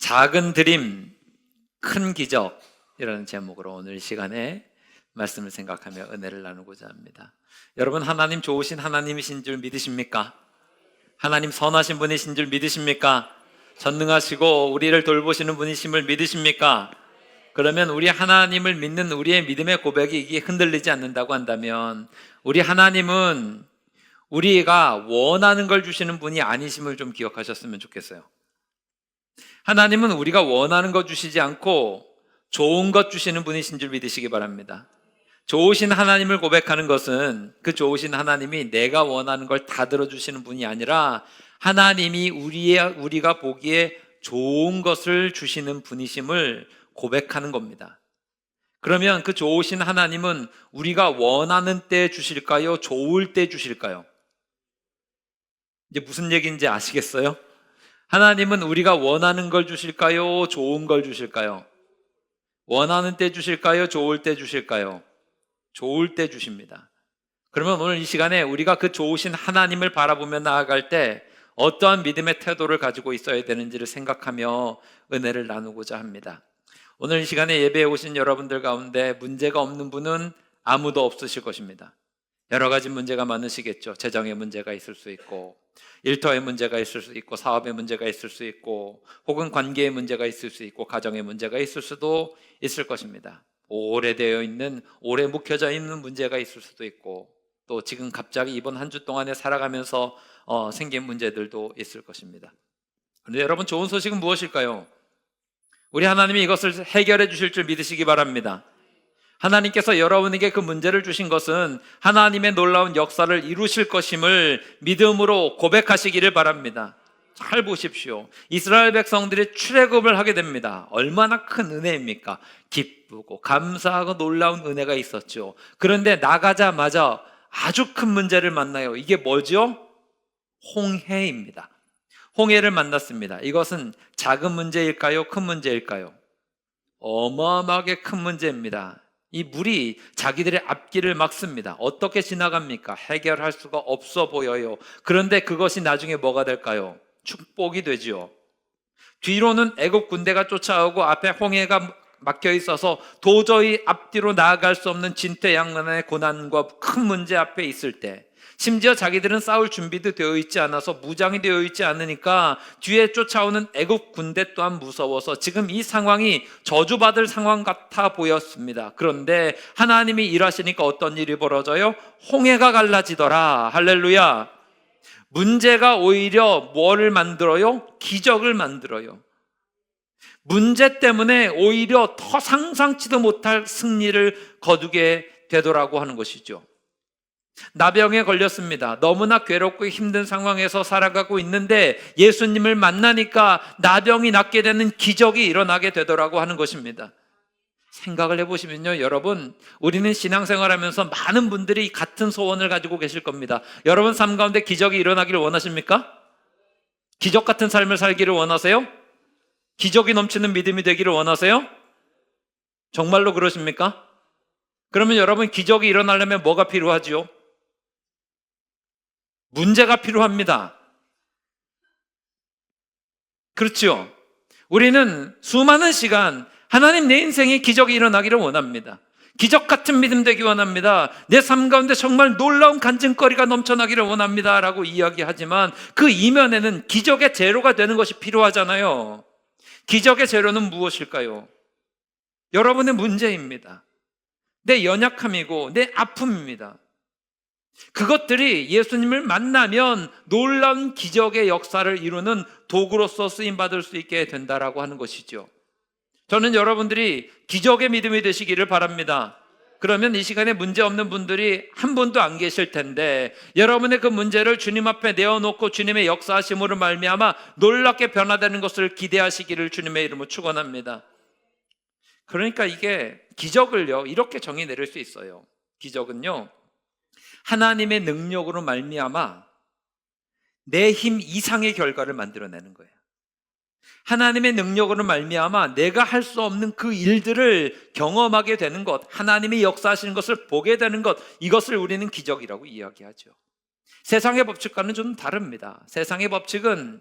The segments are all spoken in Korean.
작은 드림, 큰 기적이라는 제목으로 오늘 시간에 말씀을 생각하며 은혜를 나누고자 합니다. 여러분, 하나님 좋으신 하나님이신 줄 믿으십니까? 하나님 선하신 분이신 줄 믿으십니까? 전능하시고 우리를 돌보시는 분이심을 믿으십니까? 그러면 우리 하나님을 믿는 우리의 믿음의 고백이 이게 흔들리지 않는다고 한다면 우리 하나님은 우리가 원하는 걸 주시는 분이 아니심을 좀 기억하셨으면 좋겠어요. 하나님은 우리가 원하는 것 주시지 않고 좋은 것 주시는 분이신 줄 믿으시기 바랍니다. 좋으신 하나님을 고백하는 것은 그 좋으신 하나님이 내가 원하는 걸 다 들어주시는 분이 아니라 하나님이 우리가 보기에 좋은 것을 주시는 분이심을 고백하는 겁니다. 그러면 그 좋으신 하나님은 우리가 원하는 때 주실까요? 좋을 때 주실까요? 이제 무슨 얘기인지 아시겠어요? 하나님은 우리가 원하는 걸 주실까요? 좋은 걸 주실까요? 원하는 때 주실까요? 좋을 때 주실까요? 좋을 때 주십니다. 그러면 오늘 이 시간에 우리가 그 좋으신 하나님을 바라보며 나아갈 때 어떠한 믿음의 태도를 가지고 있어야 되는지를 생각하며 은혜를 나누고자 합니다. 오늘 이 시간에 예배에 오신 여러분들 가운데 문제가 없는 분은 아무도 없으실 것입니다. 여러 가지 문제가 많으시겠죠. 재정의 문제가 있을 수 있고, 일터의 문제가 있을 수 있고, 사업의 문제가 있을 수 있고, 혹은 관계의 문제가 있을 수 있고, 가정의 문제가 있을 수도 있을 것입니다. 오래 묵혀져 있는 문제가 있을 수도 있고, 또 지금 갑자기 이번 한 주 동안에 살아가면서 생긴 문제들도 있을 것입니다. 그런데 여러분, 좋은 소식은 무엇일까요? 우리 하나님이 이것을 해결해 주실 줄 믿으시기 바랍니다. 하나님께서 여러분에게 그 문제를 주신 것은 하나님의 놀라운 역사를 이루실 것임을 믿음으로 고백하시기를 바랍니다. 잘 보십시오. 이스라엘 백성들이 출애굽을 하게 됩니다. 얼마나 큰 은혜입니까? 기쁘고 감사하고 놀라운 은혜가 있었죠. 그런데 나가자마자 아주 큰 문제를 만나요. 이게 뭐죠? 홍해입니다. 홍해를 만났습니다. 이것은 작은 문제일까요? 큰 문제일까요? 어마어마하게 큰 문제입니다. 이 물이 자기들의 앞길을 막습니다. 어떻게 지나갑니까? 해결할 수가 없어 보여요. 그런데 그것이 나중에 뭐가 될까요? 축복이 되지요. 뒤로는 애국 군대가 쫓아오고 앞에 홍해가 막혀 있어서 도저히 앞뒤로 나아갈 수 없는 진퇴양난의 고난과 큰 문제 앞에 있을 때, 심지어 자기들은 싸울 준비도 되어 있지 않아서 무장이 되어 있지 않으니까 뒤에 쫓아오는 애국 군대 또한 무서워서 지금 이 상황이 저주받을 상황 같아 보였습니다. 그런데 하나님이 일하시니까 어떤 일이 벌어져요? 홍해가 갈라지더라. 할렐루야. 문제가 오히려 뭐를 만들어요? 기적을 만들어요. 문제 때문에 오히려 더 상상치도 못할 승리를 거두게 되더라고 하는 것이죠. 나병에 걸렸습니다. 너무나 괴롭고 힘든 상황에서 살아가고 있는데 예수님을 만나니까 나병이 낫게 되는 기적이 일어나게 되더라고 하는 것입니다. 생각을 해보시면요, 여러분, 우리는 신앙생활하면서 많은 분들이 같은 소원을 가지고 계실 겁니다. 여러분 삶 가운데 기적이 일어나기를 원하십니까? 기적 같은 삶을 살기를 원하세요? 기적이 넘치는 믿음이 되기를 원하세요? 정말로 그러십니까? 그러면 여러분, 기적이 일어나려면 뭐가 필요하지요? 문제가 필요합니다. 그렇죠? 우리는 수많은 시간 하나님, 내 인생에 기적이 일어나기를 원합니다. 기적 같은 믿음 되기 원합니다. 내 삶 가운데 정말 놀라운 간증거리가 넘쳐나기를 원합니다 라고 이야기하지만 그 이면에는 기적의 재료가 되는 것이 필요하잖아요. 기적의 재료는 무엇일까요? 여러분의 문제입니다. 내 연약함이고 내 아픔입니다. 그것들이 예수님을 만나면 놀라운 기적의 역사를 이루는 도구로서 쓰임받을 수 있게 된다라고 하는 것이죠. 저는 여러분들이 기적의 믿음이 되시기를 바랍니다. 그러면 이 시간에 문제 없는 분들이 한 분도 안 계실 텐데 여러분의 그 문제를 주님 앞에 내어놓고 주님의 역사하심으로 말미암아 놀랍게 변화되는 것을 기대하시기를 주님의 이름으로 축원합니다. 그러니까 이게 기적을요, 이렇게 정의 내릴 수 있어요. 기적은요, 하나님의 능력으로 말미암아 내 힘 이상의 결과를 만들어내는 거예요. 하나님의 능력으로 말미암아 내가 할 수 없는 그 일들을 경험하게 되는 것, 하나님이 역사하시는 것을 보게 되는 것, 이것을 우리는 기적이라고 이야기하죠. 세상의 법칙과는 좀 다릅니다. 세상의 법칙은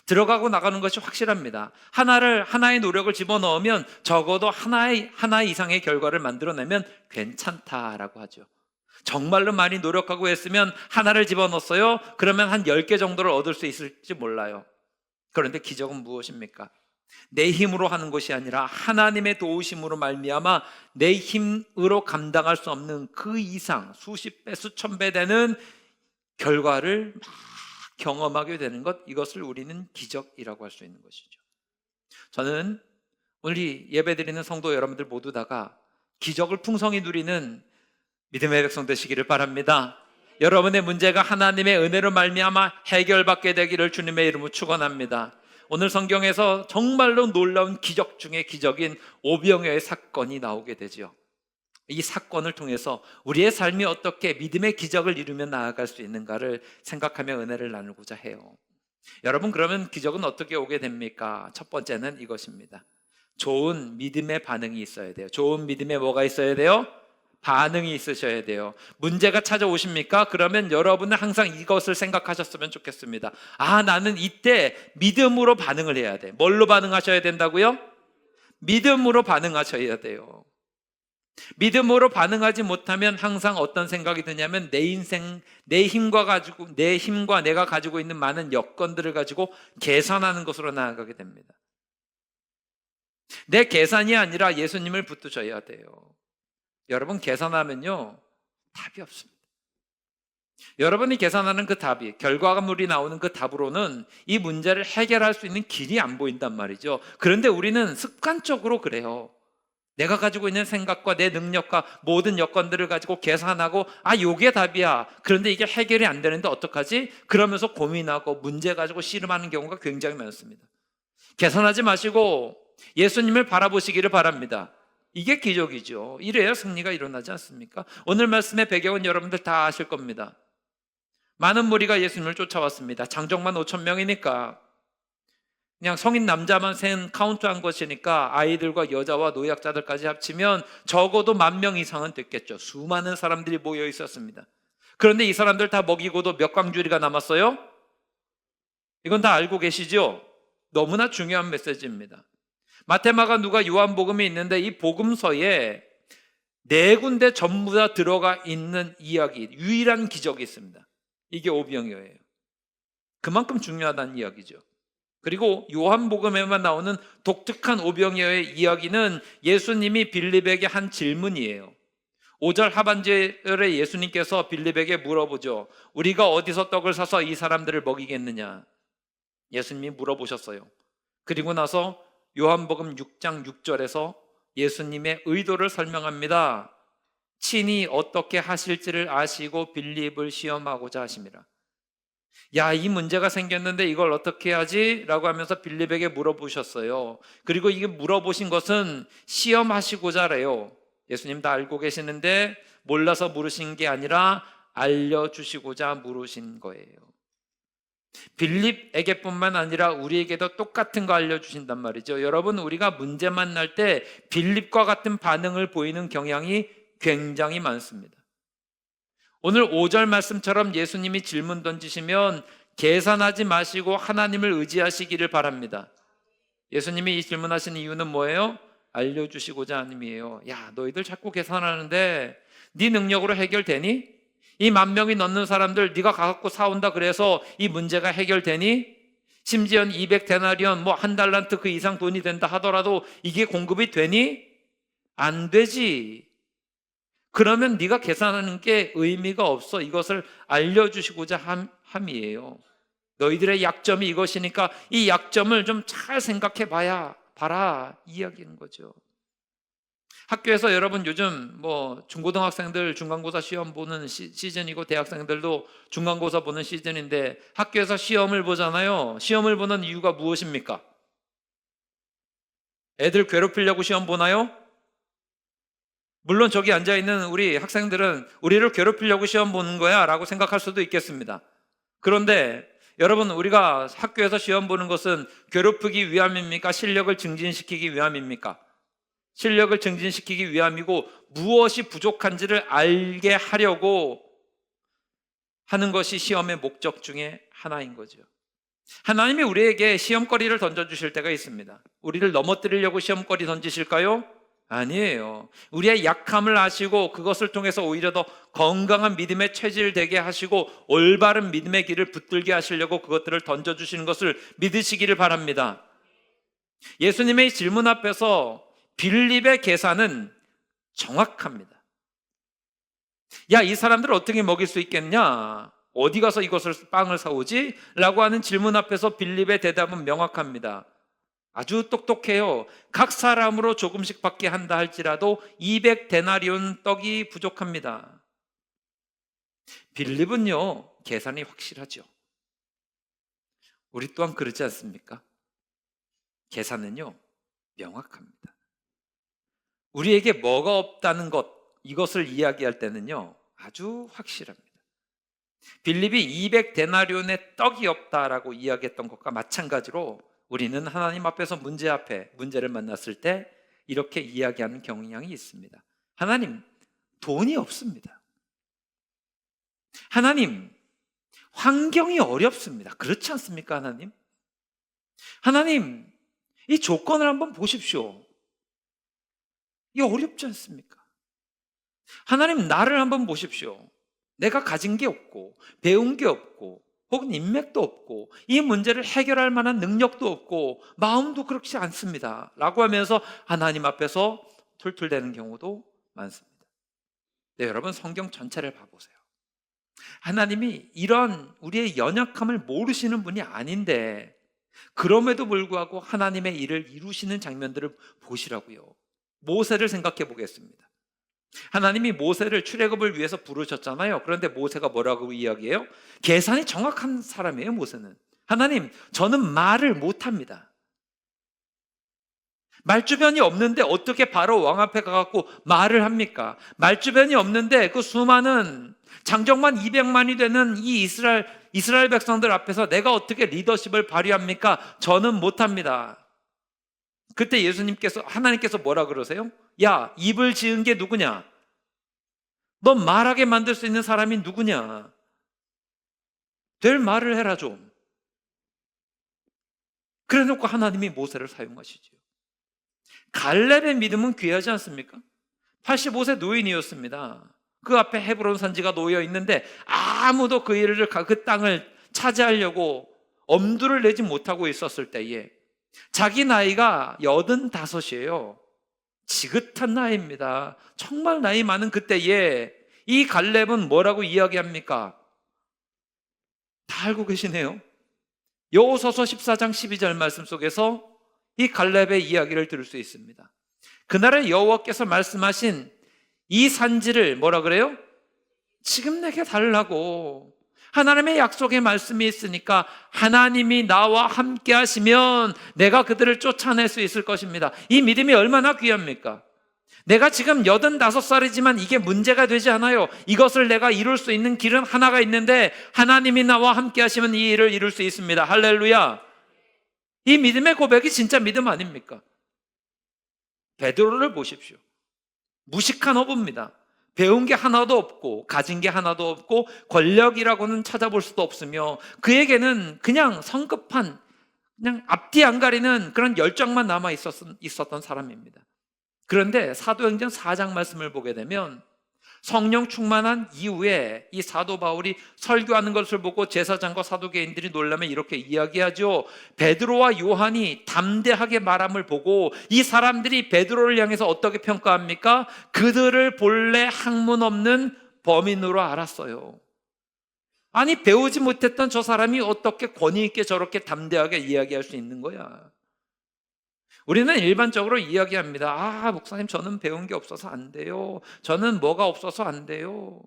들어가고 나가는 것이 확실합니다. 하나의 노력을 집어넣으면 적어도 하나 이상의 결과를 만들어내면 괜찮다라고 하죠. 정말로 많이 노력하고 했으면 하나를 집어넣었어요. 그러면 한 10개 정도를 얻을 수 있을지 몰라요. 그런데 기적은 무엇입니까? 내 힘으로 하는 것이 아니라 하나님의 도우심으로 말미암아 내 힘으로 감당할 수 없는 그 이상 수십 배, 수천 배 되는 결과를 막 경험하게 되는 것, 이것을 우리는 기적이라고 할 수 있는 것이죠. 저는 우리 예배드리는 성도 여러분들 모두 다가 기적을 풍성히 누리는 믿음의 백성 되시기를 바랍니다. 여러분의 문제가 하나님의 은혜로 말미암아 해결받게 되기를 주님의 이름으로 축원합니다. 오늘 성경에서 정말로 놀라운 기적 중에 기적인 오병이어의 사건이 나오게 되죠. 이 사건을 통해서 우리의 삶이 어떻게 믿음의 기적을 이루며 나아갈 수 있는가를 생각하며 은혜를 나누고자 해요. 여러분, 그러면 기적은 어떻게 오게 됩니까? 첫 번째는 이것입니다. 좋은 믿음의 반응이 있어야 돼요. 좋은 믿음에 뭐가 있어야 돼요? 반응이 있으셔야 돼요. 문제가 찾아오십니까? 그러면 여러분은 항상 이것을 생각하셨으면 좋겠습니다. 나는 이때 믿음으로 반응을 해야 돼. 뭘로 반응하셔야 된다고요? 믿음으로 반응하셔야 돼요. 믿음으로 반응하지 못하면 항상 어떤 생각이 드냐면 내 인생, 내 힘과 내가 가지고 있는 많은 여건들을 가지고 계산하는 것으로 나아가게 됩니다. 내 계산이 아니라 예수님을 붙드셔야 돼요. 여러분, 계산하면요 답이 없습니다. 여러분이 계산하는 그 답이, 결과물이 나오는 그 답으로는 이 문제를 해결할 수 있는 길이 안 보인단 말이죠. 그런데 우리는 습관적으로 그래요. 내가 가지고 있는 생각과 내 능력과 모든 여건들을 가지고 계산하고 요게 답이야. 그런데 이게 해결이 안 되는데 어떡하지? 그러면서 고민하고 문제 가지고 씨름하는 경우가 굉장히 많습니다. 계산하지 마시고 예수님을 바라보시기를 바랍니다. 이게 기적이죠. 이래야 승리가 일어나지 않습니까? 오늘 말씀의 배경은 여러분들 다 아실 겁니다. 많은 무리가 예수님을 쫓아왔습니다. 장정만 5,000명이니까 그냥 성인 남자만 센 카운트한 것이니까 아이들과 여자와 노약자들까지 합치면 적어도 10,000명 이상은 됐겠죠. 수많은 사람들이 모여 있었습니다. 그런데 이 사람들 다 먹이고도 몇 광주리가 남았어요? 이건 다 알고 계시죠? 너무나 중요한 메시지입니다. 마태, 마가, 누가, 요한복음이 있는데 이 복음서에 4군데 전부 다 들어가 있는 이야기, 유일한 기적이 있습니다. 이게 오병이어예요. 그만큼 중요하다는 이야기죠. 그리고 요한복음에만 나오는 독특한 오병이어의 이야기는 예수님이 빌립에게 한 질문이에요. 5절 하반절에 예수님께서 빌립에게 물어보죠. 우리가 어디서 떡을 사서 이 사람들을 먹이겠느냐? 예수님이 물어보셨어요. 그리고 나서 요한복음 6장 6절에서 예수님의 의도를 설명합니다. 친히 어떻게 하실지를 아시고 빌립을 시험하고자 하심이라. 이 문제가 생겼는데 이걸 어떻게 하지? 라고 하면서 빌립에게 물어보셨어요. 그리고 이게 물어보신 것은 시험하시고자래요. 예수님 다 알고 계시는데 몰라서 물으신 게 아니라 알려주시고자 물으신 거예요. 빌립에게뿐만 아니라 우리에게도 똑같은 거 알려주신단 말이죠. 여러분, 우리가 문제 만날 때 빌립과 같은 반응을 보이는 경향이 굉장히 많습니다. 오늘 5절 말씀처럼 예수님이 질문 던지시면 계산하지 마시고 하나님을 의지하시기를 바랍니다. 예수님이 이 질문하신 이유는 뭐예요? 알려주시고자 함이에요. 너희들 자꾸 계산하는데 네 능력으로 해결되니? 이 10,000명이 넘는 사람들 네가 갖고 사온다 그래서 이 문제가 해결되니? 심지어 200데나리온 한 달란트 그 이상 돈이 된다 하더라도 이게 공급이 되니? 안 되지. 그러면 네가 계산하는 게 의미가 없어. 이것을 알려주시고자 함이에요. 너희들의 약점이 이것이니까 이 약점을 좀 잘 생각해 봐라 이야기인 거죠. 학교에서 여러분 요즘 중고등학생들 중간고사 시험 보는 시즌이고 대학생들도 중간고사 보는 시즌인데 학교에서 시험을 보잖아요. 시험을 보는 이유가 무엇입니까? 애들 괴롭히려고 시험 보나요? 물론 저기 앉아있는 우리 학생들은 우리를 괴롭히려고 시험 보는 거야 라고 생각할 수도 있겠습니다. 그런데 여러분, 우리가 학교에서 시험 보는 것은 괴롭히기 위함입니까? 실력을 증진시키기 위함입니까? 실력을 증진시키기 위함이고 무엇이 부족한지를 알게 하려고 하는 것이 시험의 목적 중에 하나인 거죠. 하나님이 우리에게 시험거리를 던져주실 때가 있습니다. 우리를 넘어뜨리려고 시험거리 던지실까요? 아니에요. 우리의 약함을 아시고 그것을 통해서 오히려 더 건강한 믿음의 체질 되게 하시고 올바른 믿음의 길을 붙들게 하시려고 그것들을 던져주시는 것을 믿으시기를 바랍니다. 예수님의 질문 앞에서 빌립의 계산은 정확합니다. 야, 이 사람들 어떻게 먹일 수 있겠냐? 어디 가서 이것을 빵을 사오지? 라고 하는 질문 앞에서 빌립의 대답은 명확합니다. 아주 똑똑해요. 각 사람으로 조금씩 받게 한다 할지라도 200데나리온 떡이 부족합니다. 빌립은요, 계산이 확실하죠. 우리 또한 그렇지 않습니까? 계산은요, 명확합니다. 우리에게 뭐가 없다는 것, 이것을 이야기할 때는요, 아주 확실합니다. 빌립이 200데나리온의 떡이 없다라고 이야기했던 것과 마찬가지로 우리는 하나님 앞에서 문제를 만났을 때 이렇게 이야기하는 경향이 있습니다. 하나님, 돈이 없습니다. 하나님, 환경이 어렵습니다. 그렇지 않습니까, 하나님? 하나님, 이 조건을 한번 보십시오. 이게 어렵지 않습니까? 하나님, 나를 한번 보십시오. 내가 가진 게 없고 배운 게 없고 혹은 인맥도 없고 이 문제를 해결할 만한 능력도 없고 마음도 그렇지 않습니다 라고 하면서 하나님 앞에서 툴툴대는 경우도 많습니다. 네, 여러분 성경 전체를 봐보세요. 하나님이 이런 우리의 연약함을 모르시는 분이 아닌데 그럼에도 불구하고 하나님의 일을 이루시는 장면들을 보시라고요. 모세를 생각해 보겠습니다. 하나님이 모세를 출애굽을 위해서 부르셨잖아요. 그런데 모세가 뭐라고 이야기해요? 계산이 정확한 사람이에요, 모세는. 하나님, 저는 말을 못합니다. 말주변이 없는데 어떻게 바로 왕 앞에 가갖고 말을 합니까? 말주변이 없는데 그 수많은 장정만 200만이 되는 이 이스라엘 백성들 앞에서 내가 어떻게 리더십을 발휘합니까? 저는 못합니다. 그때 하나님께서 뭐라 그러세요? 야, 입을 지은 게 누구냐? 너 말하게 만들 수 있는 사람이 누구냐? 될 말을 해라 좀. 그래 놓고 하나님이 모세를 사용하시죠. 갈렙의 믿음은 귀하지 않습니까? 85세 노인이었습니다. 그 앞에 헤브론 산지가 놓여 있는데 아무도 그 땅을 차지하려고 엄두를 내지 못하고 있었을 때에 자기 나이가 85이에요. 지긋한 나이입니다. 정말 나이 많은 그때에 이 갈렙은 뭐라고 이야기합니까? 다 알고 계시네요. 여호수아서 14장 12절 말씀 속에서 이 갈렙의 이야기를 들을 수 있습니다. 그날에 여호와께서 말씀하신 이 산지를 뭐라 그래요? 지금 내게 달라고. 하나님의 약속의 말씀이 있으니까 하나님이 나와 함께 하시면 내가 그들을 쫓아낼 수 있을 것입니다. 이 믿음이 얼마나 귀합니까? 내가 지금 85살이지만 이게 문제가 되지 않아요. 이것을 내가 이룰 수 있는 길은 하나가 있는데 하나님이 나와 함께 하시면 이 일을 이룰 수 있습니다. 할렐루야. 이 믿음의 고백이 진짜 믿음 아닙니까? 베드로를 보십시오. 무식한 어부입니다. 배운 게 하나도 없고 가진 게 하나도 없고 권력이라고는 찾아볼 수도 없으며 그에게는 그냥 성급한 그냥 앞뒤 안 가리는 그런 열정만 남아 있었던 사람입니다. 그런데 사도행전 4장 말씀을 보게 되면 성령 충만한 이후에 이 사도 바울이 설교하는 것을 보고 제사장과 사두개인들이 놀라며 이렇게 이야기하죠. 베드로와 요한이 담대하게 말함을 보고 이 사람들이 베드로를 향해서 어떻게 평가합니까? 그들을 본래 학문 없는 범인으로 알았어요. 아니, 배우지 못했던 저 사람이 어떻게 권위 있게 저렇게 담대하게 이야기할 수 있는 거야? 우리는 일반적으로 이야기합니다. 목사님, 저는 배운 게 없어서 안 돼요. 저는 뭐가 없어서 안 돼요.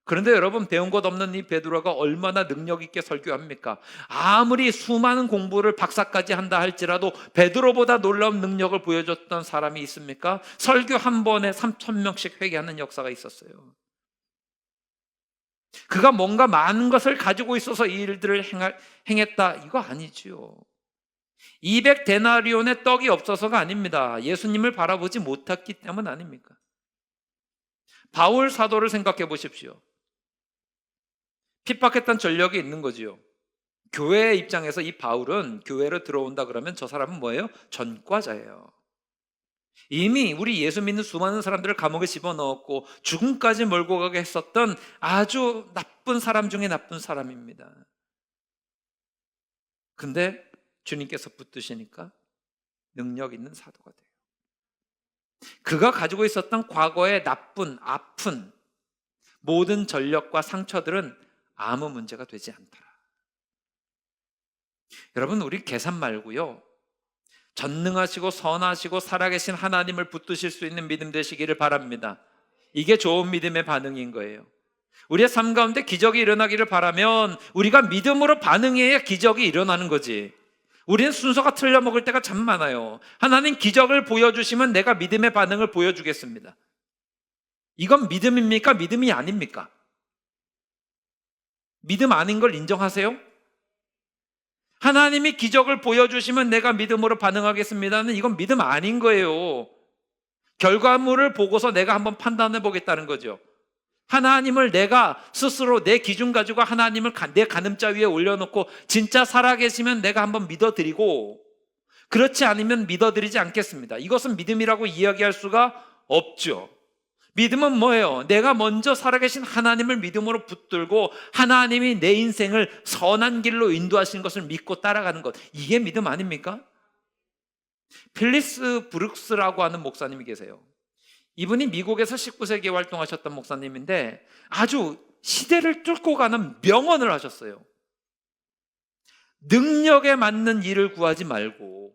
그런데 여러분, 배운 것 없는 이 베드로가 얼마나 능력 있게 설교합니까? 아무리 수많은 공부를 박사까지 한다 할지라도 베드로보다 놀라운 능력을 보여줬던 사람이 있습니까? 설교 한 번에 3,000명씩 회개하는 역사가 있었어요. 그가 뭔가 많은 것을 가지고 있어서 이 일들을 행했다, 이거 아니지요. 200데나리온의 떡이 없어서가 아닙니다. 예수님을 바라보지 못했기 때문 아닙니까? 바울 사도를 생각해 보십시오. 핍박했던 전력이 있는 거지요. 교회의 입장에서 이 바울은 교회로 들어온다 그러면 저 사람은 뭐예요? 전과자예요. 이미 우리 예수 믿는 수많은 사람들을 감옥에 집어넣었고 죽음까지 몰고 가게 했었던 아주 나쁜 사람 중에 나쁜 사람입니다. 근데 주님께서 붙드시니까 능력 있는 사도가 돼요. 그가 가지고 있었던 과거의 나쁜, 아픈 모든 전력과 상처들은 아무 문제가 되지 않더라. 여러분, 우리 계산 말고요, 전능하시고 선하시고 살아계신 하나님을 붙드실 수 있는 믿음 되시기를 바랍니다. 이게 좋은 믿음의 반응인 거예요. 우리의 삶 가운데 기적이 일어나기를 바라면 우리가 믿음으로 반응해야 기적이 일어나는 거지. 우리는 순서가 틀려 먹을 때가 참 많아요. 하나님 기적을 보여주시면 내가 믿음의 반응을 보여주겠습니다. 이건 믿음입니까? 믿음이 아닙니까? 믿음 아닌 걸 인정하세요? 하나님이 기적을 보여주시면 내가 믿음으로 반응하겠습니다는 이건 믿음 아닌 거예요. 결과물을 보고서 내가 한번 판단해 보겠다는 거죠. 하나님을 내가 스스로 내 기준 가지고 하나님을 내 가늠자 위에 올려놓고 진짜 살아계시면 내가 한번 믿어드리고, 그렇지 않으면 믿어드리지 않겠습니다. 이것은 믿음이라고 이야기할 수가 없죠. 믿음은 뭐예요? 내가 먼저 살아계신 하나님을 믿음으로 붙들고 하나님이 내 인생을 선한 길로 인도하시는 것을 믿고 따라가는 것, 이게 믿음 아닙니까? 필리스 브룩스라고 하는 목사님이 계세요. 이분이 미국에서 19세기에 활동하셨던 목사님인데 아주 시대를 뚫고 가는 명언을 하셨어요. 능력에 맞는 일을 구하지 말고,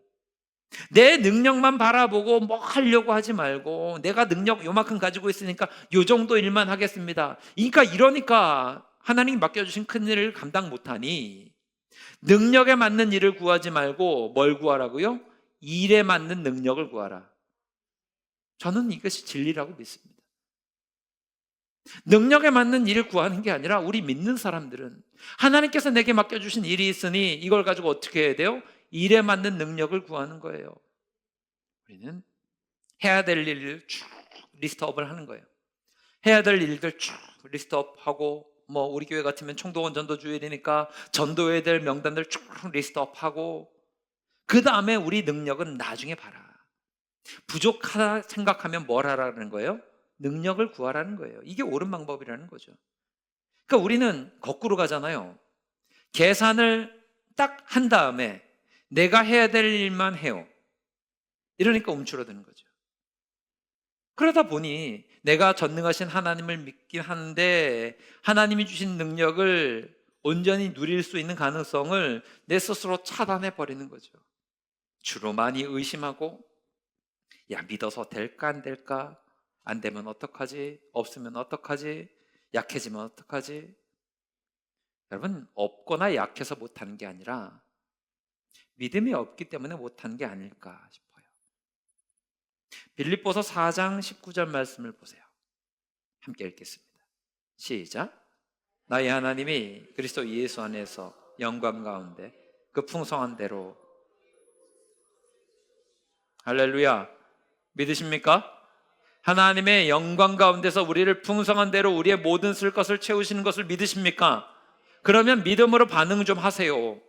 내 능력만 바라보고 뭐 하려고 하지 말고, 내가 능력 요만큼 가지고 있으니까 요 정도 일만 하겠습니다. 이러니까 하나님이 맡겨주신 큰 일을 감당 못하니 능력에 맞는 일을 구하지 말고 뭘 구하라고요? 일에 맞는 능력을 구하라. 저는 이것이 진리라고 믿습니다. 능력에 맞는 일을 구하는 게 아니라 우리 믿는 사람들은 하나님께서 내게 맡겨주신 일이 있으니 이걸 가지고 어떻게 해야 돼요? 일에 맞는 능력을 구하는 거예요. 우리는 해야 될 일을 쭉 리스트업을 하는 거예요. 해야 될 일들 쭉 리스트업하고, 뭐 우리 교회 같으면 총동원 전도주일이니까 전도해야 될 명단들 쭉 리스트업하고, 그 다음에 우리 능력은 나중에 봐라. 부족하다 생각하면 뭘 하라는 거예요? 능력을 구하라는 거예요. 이게 옳은 방법이라는 거죠. 그러니까 우리는 거꾸로 가잖아요. 계산을 딱 한 다음에 내가 해야 될 일만 해요. 이러니까 움츠러드는 거죠. 그러다 보니 내가 전능하신 하나님을 믿긴 하는데 하나님이 주신 능력을 온전히 누릴 수 있는 가능성을 내 스스로 차단해 버리는 거죠. 주로 많이 의심하고, 야, 믿어서 될까 안 될까? 안 되면 어떡하지? 없으면 어떡하지? 약해지면 어떡하지? 여러분, 없거나 약해서 못하는 게 아니라 믿음이 없기 때문에 못하는 게 아닐까 싶어요. 빌립보서 4장 19절 말씀을 보세요. 함께 읽겠습니다. 시작. 나의 하나님이 그리스도 예수 안에서 영광 가운데 그 풍성한 대로. 할렐루야. 믿으십니까? 하나님의 영광 가운데서 우리를 풍성한 대로 우리의 모든 쓸 것을 채우시는 것을 믿으십니까? 그러면 믿음으로 반응 좀 하세요.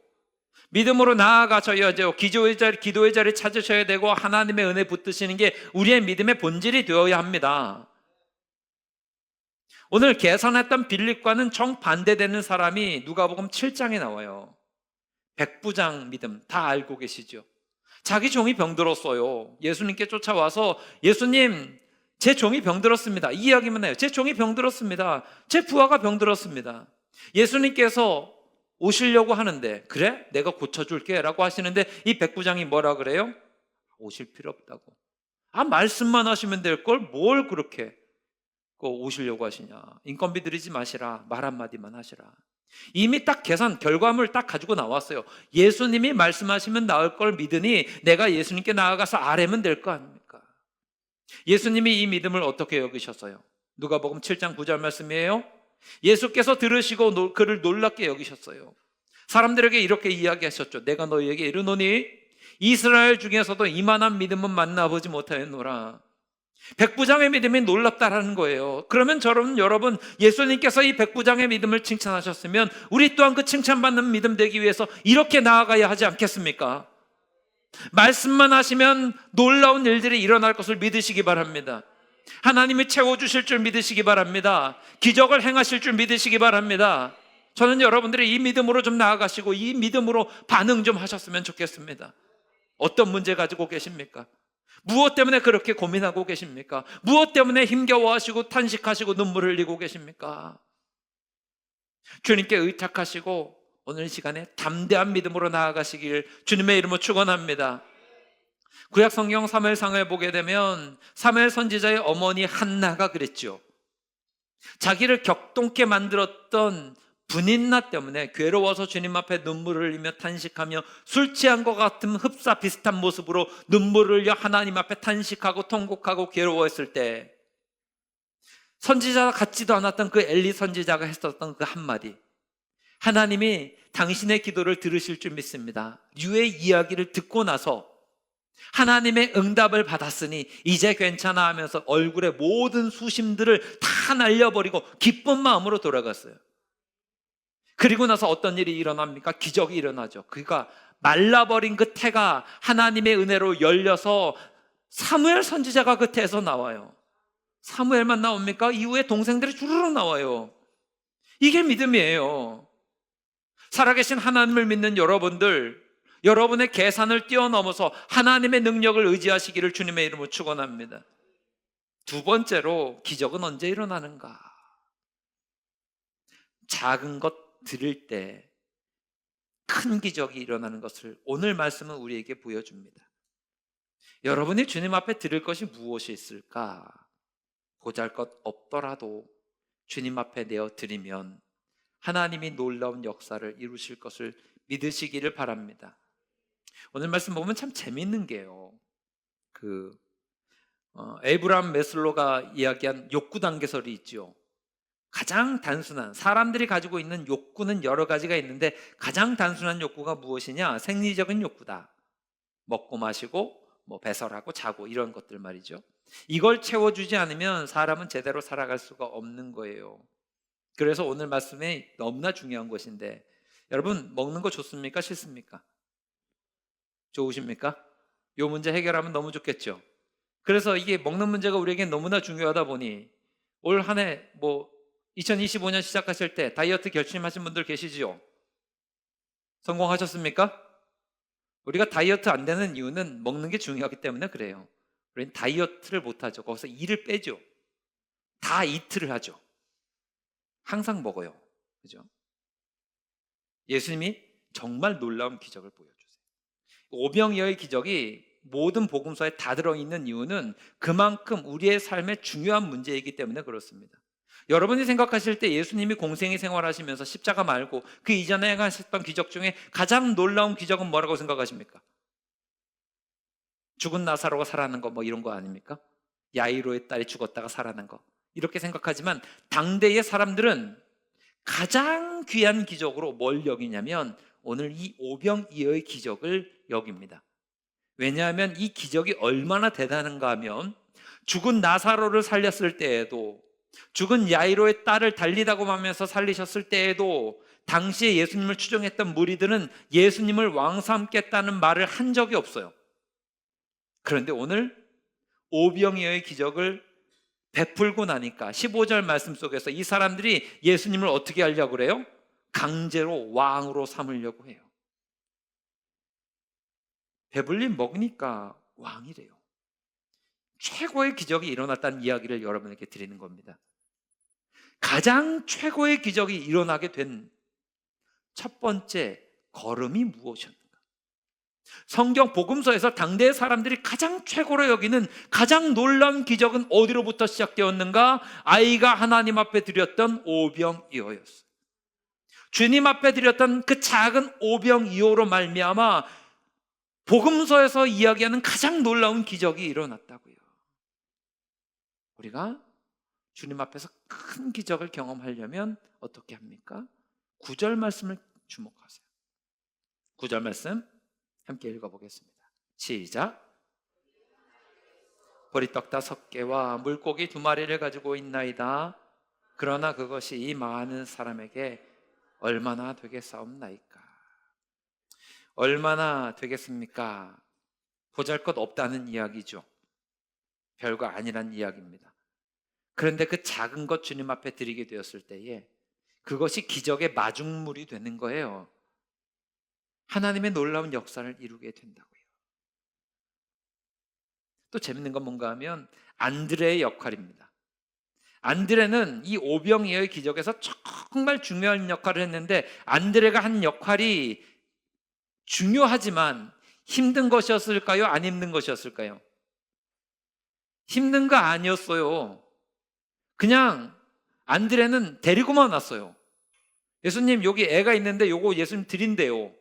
믿음으로 나아가셔야 돼요. 기도의 자리 찾으셔야 되고, 하나님의 은혜 붙드시는 게 우리의 믿음의 본질이 되어야 합니다. 오늘 계산했던 빌립과는 정반대되는 사람이 누가복음 7장에 나와요. 백부장 믿음 다 알고 계시죠? 자기 종이 병들었어요. 예수님께 쫓아와서, 예수님, 제 종이 병들었습니다. 이 이야기만 해요. 제 종이 병들었습니다. 제 부하가 병들었습니다. 예수님께서 오시려고 하는데, 그래? 내가 고쳐줄게 라고 하시는데, 이 백부장이 뭐라 그래요? 오실 필요 없다고. 말씀만 하시면 될 걸 뭘 그렇게 오시려고 하시냐. 인건비 들이지 마시라. 말 한마디만 하시라. 이미 딱 계산 결과물 딱 가지고 나왔어요. 예수님이 말씀하시면 나을 걸 믿으니 내가 예수님께 나아가서 아뢰면 될 거 아닙니까? 예수님이 이 믿음을 어떻게 여기셨어요? 누가복음 7장 9절 말씀이에요. 예수께서 들으시고 그를 놀랍게 여기셨어요. 사람들에게 이렇게 이야기하셨죠. 내가 너희에게 이르노니 이스라엘 중에서도 이만한 믿음은 만나보지 못하였노라. 백부장의 믿음이 놀랍다라는 거예요. 그러면 여러분, 예수님께서 이 백부장의 믿음을 칭찬하셨으면 우리 또한 그 칭찬받는 믿음 되기 위해서 이렇게 나아가야 하지 않겠습니까? 말씀만 하시면 놀라운 일들이 일어날 것을 믿으시기 바랍니다. 하나님이 채워주실 줄 믿으시기 바랍니다. 기적을 행하실 줄 믿으시기 바랍니다. 저는 여러분들이 이 믿음으로 좀 나아가시고 이 믿음으로 반응 좀 하셨으면 좋겠습니다. 어떤 문제 가지고 계십니까? 무엇 때문에 그렇게 고민하고 계십니까? 무엇 때문에 힘겨워하시고 탄식하시고 눈물 흘리고 계십니까? 주님께 의탁하시고 오늘 시간에 담대한 믿음으로 나아가시길 주님의 이름으로 축원합니다. 구약 성경 사무엘상을 보게 되면 사무엘 선지자의 어머니 한나가 그랬죠. 자기를 격동케 만들었던 분인나 때문에 괴로워서 주님 앞에 눈물을 흘리며 탄식하며 술 취한 것 같은 흡사 비슷한 모습으로 눈물을 흘려 하나님 앞에 탄식하고 통곡하고 괴로워했을 때 선지자 같지도 않았던 그 엘리 선지자가 했었던 그 한마디, 하나님이 당신의 기도를 들으실 줄 믿습니다. 유의 이야기를 듣고 나서 하나님의 응답을 받았으니 이제 괜찮아 하면서 얼굴에 모든 수심들을 다 날려버리고 기쁜 마음으로 돌아갔어요. 그리고 나서 어떤 일이 일어납니까? 기적이 일어나죠. 그가 말라버린 그 태가 하나님의 은혜로 열려서 사무엘 선지자가 그 태에서 나와요. 사무엘만 나옵니까? 이후에 동생들이 주르륵 나와요. 이게 믿음이에요. 살아계신 하나님을 믿는 여러분들, 여러분의 계산을 뛰어넘어서 하나님의 능력을 의지하시기를 주님의 이름으로 축원합니다. 두 번째로, 기적은 언제 일어나는가? 작은 것 드릴 때 큰 기적이 일어나는 것을 오늘 말씀은 우리에게 보여줍니다. 여러분이 주님 앞에 드릴 것이 무엇이 있을까? 보잘것 없더라도 주님 앞에 내어 드리면 하나님이 놀라운 역사를 이루실 것을 믿으시기를 바랍니다. 오늘 말씀 보면 참 재밌는 게요. 에이브라함 메슬로가 이야기한 욕구 단계설이 있죠. 가장 단순한, 사람들이 가지고 있는 욕구는 여러 가지가 있는데 가장 단순한 욕구가 무엇이냐? 생리적인 욕구다. 먹고 마시고 배설하고 자고 이런 것들 말이죠. 이걸 채워주지 않으면 사람은 제대로 살아갈 수가 없는 거예요. 그래서 오늘 말씀이 너무나 중요한 것인데, 여러분 먹는 거 좋습니까? 싫습니까? 좋으십니까? 이 문제 해결하면 너무 좋겠죠. 그래서 이게 먹는 문제가 우리에게 너무나 중요하다 보니 올 한 해 2025년 시작하실 때 다이어트 결심하신 분들 계시지요? 성공하셨습니까? 우리가 다이어트 안 되는 이유는 먹는 게 중요하기 때문에 그래요. 우리는 다이어트를 못하죠. 거기서 이를 빼죠. 다 이틀을 하죠. 항상 먹어요. 그죠? 예수님이 정말 놀라운 기적을 보여주세요. 오병이어의 기적이 모든 복음서에 다 들어있는 이유는 그만큼 우리의 삶의 중요한 문제이기 때문에 그렇습니다. 여러분이 생각하실 때 예수님이 공생애 생활하시면서 십자가 말고 그 이전에 행하셨던 기적 중에 가장 놀라운 기적은 뭐라고 생각하십니까? 죽은 나사로가 살아난 거 이런 거 아닙니까? 야이로의 딸이 죽었다가 살아난 거, 이렇게 생각하지만 당대의 사람들은 가장 귀한 기적으로 뭘 여기냐면 오늘 이 오병이어의 기적을 여깁니다. 왜냐하면 이 기적이 얼마나 대단한가 하면 죽은 나사로를 살렸을 때에도, 죽은 야이로의 딸을 달리다고 하면서 살리셨을 때에도 당시에 예수님을 추종했던 무리들은 예수님을 왕삼겠다는 말을 한 적이 없어요. 그런데 오늘 오병이어의 기적을 베풀고 나니까 15절 말씀 속에서 이 사람들이 예수님을 어떻게 하려고 그래요? 강제로 왕으로 삼으려고 해요. 배불리 먹으니까 왕이래요. 최고의 기적이 일어났다는 이야기를 여러분에게 드리는 겁니다. 가장 최고의 기적이 일어나게 된 첫 번째 걸음이 무엇이었는가? 성경 복음서에서 당대의 사람들이 가장 최고로 여기는 가장 놀라운 기적은 어디로부터 시작되었는가? 아이가 하나님 앞에 드렸던 오병이어였어요. 주님 앞에 드렸던 그 작은 오병이어로 말미암아 복음서에서 이야기하는 가장 놀라운 기적이 일어났다고요. 우리가 주님 앞에서 큰 기적을 경험하려면 어떻게 합니까? 9절 말씀을 주목하세요. 9절 말씀 함께 읽어보겠습니다. 시작. 보리떡 5개와 물고기 2마리를 가지고 있나이다. 그러나 그것이 이 많은 사람에게 얼마나 되겠사옵나이까? 얼마나 되겠습니까? 보잘것없다는 이야기죠. 별거 아니란 이야기입니다. 그런데 그 작은 것 주님 앞에 드리게 되었을 때에 그것이 기적의 마중물이 되는 거예요. 하나님의 놀라운 역사를 이루게 된다고요. 또 재밌는 건 뭔가 하면 안드레의 역할입니다. 안드레는 이 오병이어의 기적에서 정말 중요한 역할을 했는데, 안드레가 한 역할이 중요하지만 힘든 것이었을까요? 안 힘든 것이었을까요? 힘든 거 아니었어요. 그냥 안드레는 데리고만 왔어요. 예수님, 여기 애가 있는데 요거 예수님 드린대요.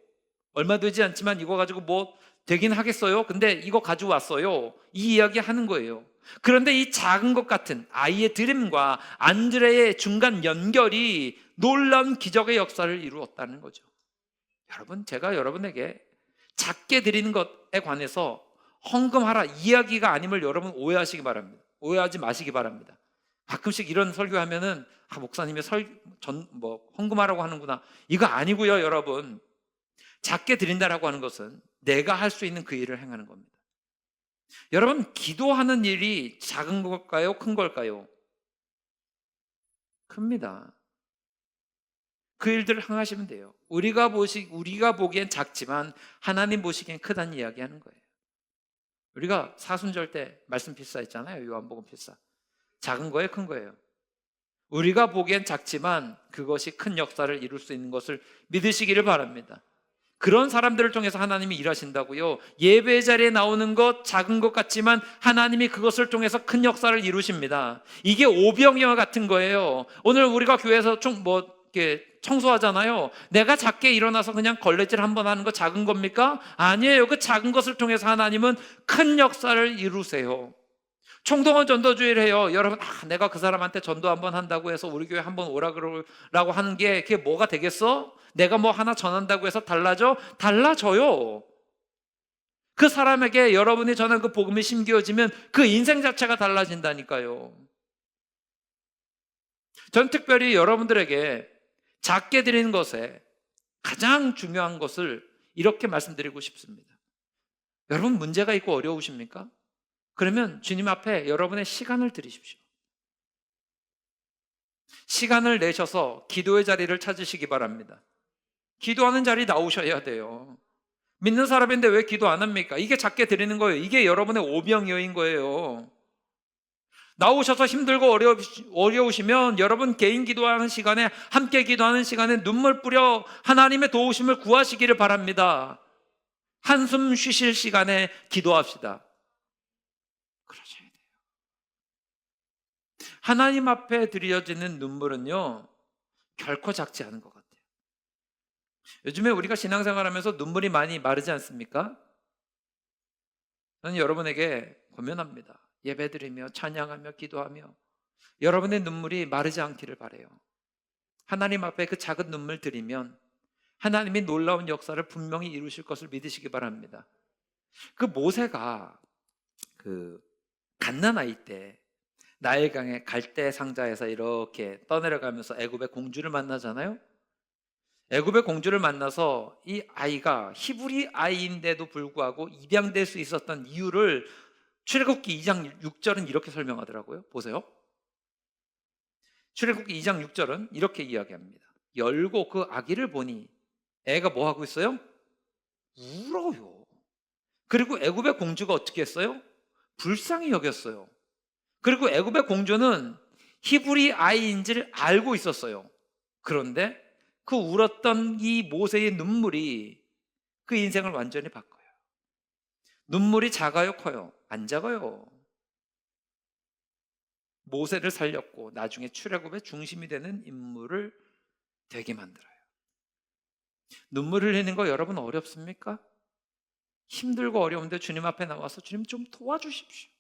얼마 되지 않지만 이거 가지고 뭐 되긴 하겠어요? 근데 이거 가지고 왔어요. 이 이야기 하는 거예요. 그런데 이 작은 것 같은 아이의 드림과 안드레의 중간 연결이 놀라운 기적의 역사를 이루었다는 거죠. 여러분, 제가 여러분에게 작게 드리는 것에 관해서 헌금하라 이야기가 아님을 여러분 오해하시기 바랍니다. 오해하지 마시기 바랍니다. 가끔씩 이런 설교하면은 목사님이 헌금하라고 하는구나. 이거 아니고요, 여러분. 작게 드린다라고 하는 것은 내가 할 수 있는 그 일을 행하는 겁니다. 여러분, 기도하는 일이 작은 걸까요? 큰 걸까요? 큽니다. 그 일들을 행하시면 돼요. 우리가 보기엔 작지만 하나님 보시기엔 크다는 이야기 하는 거예요. 우리가 사순절 때 말씀 필사 했잖아요. 요한복음 필사. 작은 거예요, 큰 거예요? 우리가 보기엔 작지만 그것이 큰 역사를 이룰 수 있는 것을 믿으시기를 바랍니다. 그런 사람들을 통해서 하나님이 일하신다고요. 예배 자리에 나오는 것 작은 것 같지만 하나님이 그것을 통해서 큰 역사를 이루십니다. 이게 오병이어 같은 거예요. 오늘 우리가 교회에서 이렇게 청소하잖아요. 내가 작게 일어나서 그냥 걸레질 한번 하는 거 작은 겁니까? 아니에요. 그 작은 것을 통해서 하나님은 큰 역사를 이루세요. 총동원 전도주의를 해요. 여러분, 내가 그 사람한테 전도 한번 한다고 해서 우리 교회 한번 오라 그러라고 하는 게 그게 뭐가 되겠어? 내가 뭐 하나 전한다고 해서 달라져? 달라져요. 그 사람에게 여러분이 전한 그 복음이 심겨지면 그 인생 자체가 달라진다니까요. 전 특별히 여러분들에게 작게 드리는 것에 가장 중요한 것을 이렇게 말씀드리고 싶습니다. 여러분, 문제가 있고 어려우십니까? 그러면 주님 앞에 여러분의 시간을 드리십시오. 시간을 내셔서 기도의 자리를 찾으시기 바랍니다. 기도하는 자리 나오셔야 돼요. 믿는 사람인데 왜 기도 안 합니까? 이게 작게 드리는 거예요. 이게 여러분의 오병이어인 거예요. 나오셔서 힘들고 어려우시면 여러분 개인 기도하는 시간에, 함께 기도하는 시간에 눈물 뿌려 하나님의 도우심을 구하시기를 바랍니다. 한숨 쉬실 시간에 기도합시다. 그러셔야 돼요. 하나님 앞에 드려지는 눈물은요, 결코 작지 않은 것 같아요. 요즘에 우리가 신앙생활하면서 눈물이 많이 마르지 않습니까? 저는 여러분에게 권면합니다. 예배드리며 찬양하며 기도하며 여러분의 눈물이 마르지 않기를 바라요. 하나님 앞에 그 작은 눈물 드리면 하나님이 놀라운 역사를 분명히 이루실 것을 믿으시기 바랍니다. 그 모세가 그 갓난아이 때 나일강의 갈대 상자에서 이렇게 떠내려가면서 애굽의 공주를 만나잖아요. 애굽의 공주를 만나서 이 아이가 히브리 아이인데도 불구하고 입양될 수 있었던 이유를 출애굽기 2장 6절은 이렇게 설명하더라고요. 보세요. 출애굽기 2장 6절은 이렇게 이야기합니다. 열고 그 아기를 보니 애가 뭐 하고 있어요? 울어요. 그리고 애굽의 공주가 어떻게 했어요? 불쌍히 여겼어요. 그리고 애굽의 공주는 히브리 아이인지를 알고 있었어요. 그런데 그 울었던 이 모세의 눈물이 그 인생을 완전히 바꿔요. 눈물이 작아요, 커요? 안 작아요. 모세를 살렸고 나중에 출애굽의 중심이 되는 인물을 되게 만들어요. 눈물 흘리는 거 여러분 어렵습니까? 힘들고 어려운데 주님 앞에 나와서 주님 좀 도와주십시오.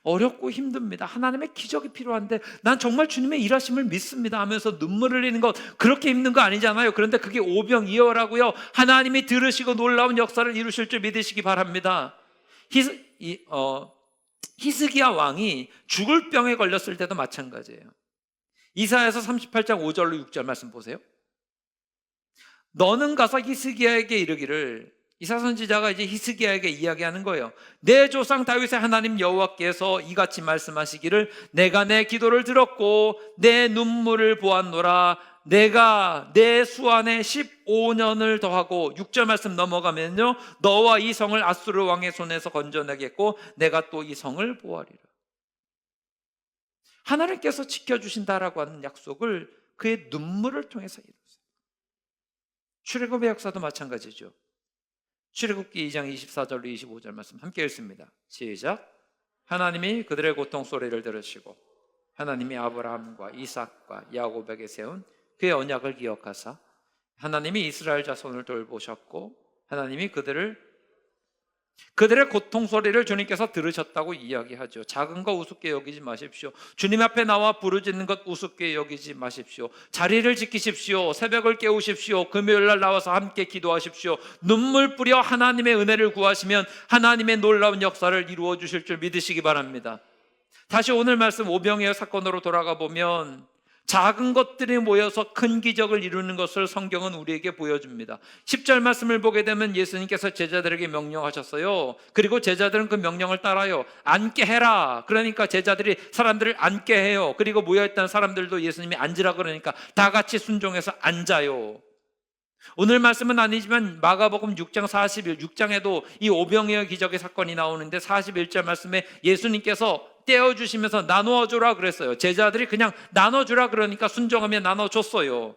어렵고 힘듭니다. 하나님의 기적이 필요한데 난 정말 주님의 일하심을 믿습니다 하면서 눈물 흘리는 것 그렇게 힘든 거 아니잖아요. 그런데 그게 오병이어라고요. 하나님이 들으시고 놀라운 역사를 이루실 줄 믿으시기 바랍니다. 히스기야 왕이 죽을 병에 걸렸을 때도 마찬가지예요. 이사야서 38장 5절로 6절 말씀 보세요. 너는 가서 히스기야에게 이르기를, 이사 선지자가 이제 히스기야에게 이야기하는 거예요. 내 조상 다윗의 하나님 여호와께서 이같이 말씀하시기를, 내가 내 기도를 들었고 내 눈물을 보았노라. 내가 내 수완에 15년을 더하고, 6절 말씀 넘어가면요, 너와 이 성을 아수르 왕의 손에서 건져내겠고 내가 또 이 성을 보호하리라. 하나님께서 지켜주신다라고 하는 약속을 그의 눈물을 통해서 이루었어요. 출애굽의 역사도 마찬가지죠. 출애굽기 2장 24절로 25절 말씀 함께 읽습니다. 시작. 하나님이 그들의 고통 소리를 들으시고 하나님이 아브라함과 이삭과 야곱에게 세운 그의 언약을 기억하사 하나님이 이스라엘 자손을 돌보셨고 하나님이 그들의 고통 소리를 주님께서 들으셨다고 이야기하죠. 작은 거 우습게 여기지 마십시오. 주님 앞에 나와 부르짖는 것 우습게 여기지 마십시오. 자리를 지키십시오. 새벽을 깨우십시오. 금요일 날 나와서 함께 기도하십시오. 눈물 뿌려 하나님의 은혜를 구하시면 하나님의 놀라운 역사를 이루어 주실 줄 믿으시기 바랍니다. 다시 오늘 말씀 오병이어 사건으로 돌아가 보면 작은 것들이 모여서 큰 기적을 이루는 것을 성경은 우리에게 보여줍니다. 10절 말씀을 보게 되면 예수님께서 제자들에게 명령하셨어요. 그리고 제자들은 그 명령을 따라요. 앉게 해라. 그러니까 제자들이 사람들을 앉게 해요. 그리고 모여있던 사람들도 예수님이 앉으라 그러니까 다 같이 순종해서 앉아요. 오늘 말씀은 아니지만 마가복음 6장 6장에도 이 오병이어 기적의 사건이 나오는데 41절 말씀에 예수님께서 떼어주시면서 나누어주라 그랬어요. 제자들이 그냥 나눠주라 그러니까 순종하며 나눠줬어요.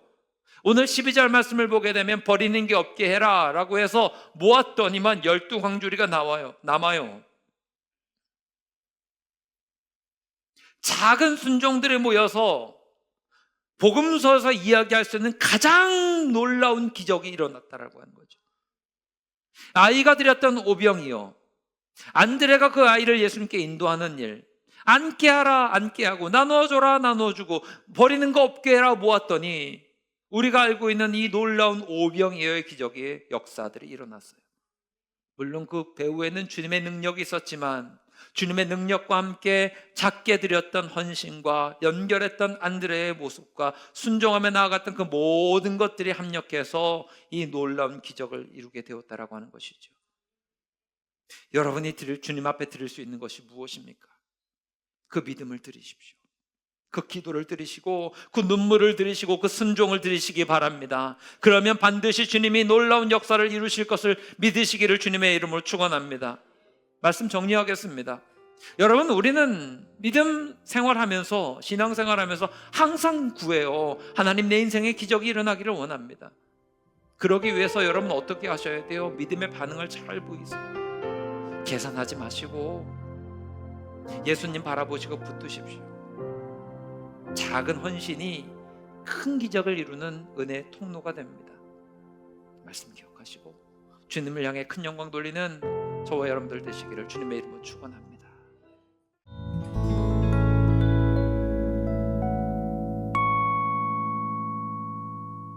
오늘 12절 말씀을 보게 되면 버리는 게 없게 해라 라고 해서 모았더니만 12광주리가 남아요. 작은 순종들이 모여서 복음서에서 이야기할 수 있는 가장 놀라운 기적이 일어났다라고 하는 거죠. 아이가 드렸던 오병이요, 안드레가 그 아이를 예수님께 인도하는 일, 앉게 하라 앉게 하고 나눠줘라 나눠주고 버리는 거 없게 해라 모았더니 우리가 알고 있는 이 놀라운 오병이어의 기적의 역사들이 일어났어요. 물론 그 배후에는 주님의 능력이 있었지만 주님의 능력과 함께 작게 드렸던 헌신과 연결했던 안드레의 모습과 순종하며 나아갔던 그 모든 것들이 합력해서 이 놀라운 기적을 이루게 되었다라고 하는 것이죠. 여러분이 주님 앞에 드릴 수 있는 것이 무엇입니까? 그 믿음을 드리십시오. 그 기도를 드리시고 그 눈물을 드리시고 그 순종을 드리시기 바랍니다. 그러면 반드시 주님이 놀라운 역사를 이루실 것을 믿으시기를 주님의 이름으로 축원합니다. 말씀 정리하겠습니다. 여러분, 우리는 믿음 생활하면서 신앙생활하면서 항상 구해요. 하나님, 내 인생에 기적이 일어나기를 원합니다. 그러기 위해서 여러분 어떻게 하셔야 돼요? 믿음의 반응을 잘 보이세요. 계산하지 마시고 예수님 바라보시고 붙드십시오. 작은 헌신이 큰 기적을 이루는 은혜의 통로가 됩니다. 말씀 기억하시고 주님을 향해 큰 영광 돌리는 저와 여러분들 되시기를 주님의 이름으로 축원합니다.